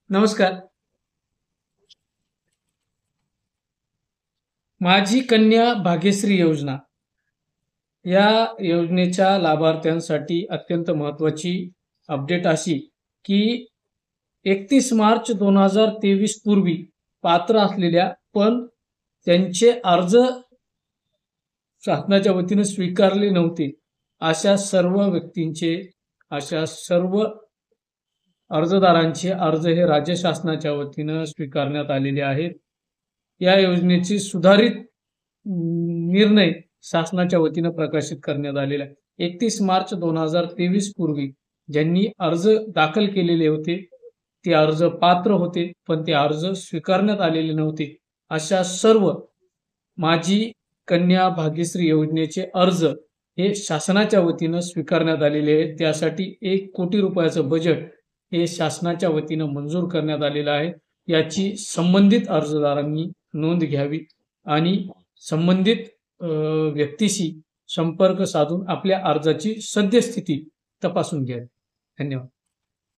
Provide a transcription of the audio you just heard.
नमस्कार. माझी कन्या भाग्यश्री योजना या योजनेच्या लाभार्थ्यांसाठी अत्यंत महत्त्वाची अपडेट अशी, की 31 मार्च 2023 पूर्वी पात्र असलेल्या पण त्यांचे अर्ज शासनाच्या वतीनं स्वीकारले नव्हते, अशा सर्व व्यक्तींचे, अशा सर्व अर्जदारांचे अर्ज हे राज्य शासनाच्या वतीनं स्वीकारण्यात आलेले आहेत. या योजनेची सुधारित निर्णय शासनाच्या वतीनं प्रकाशित करण्यात आलेला आहे. 31 मार्च 2023 पूर्वी ज्यांनी अर्ज दाखल केलेले होते, ते अर्ज पात्र होते, पण ते अर्ज स्वीकारण्यात आलेले नव्हते. अशा सर्व माझी कन्या भाग्यश्री योजनेचे अर्ज हे शासनाच्या वतीनं स्वीकारण्यात आलेले आहेत. त्यासाठी 1 कोटी रुपयाचं बजेट हे शासनाच्या वतीनं मंजूर करण्यात आलेलं आहे. याची संबंधित अर्जदारांनी नोंद घ्यावी आणि संबंधित व्यक्तीशी संपर्क साधून आपल्या अर्जाची सद्यस्थिती तपासून घ्यावी. धन्यवाद.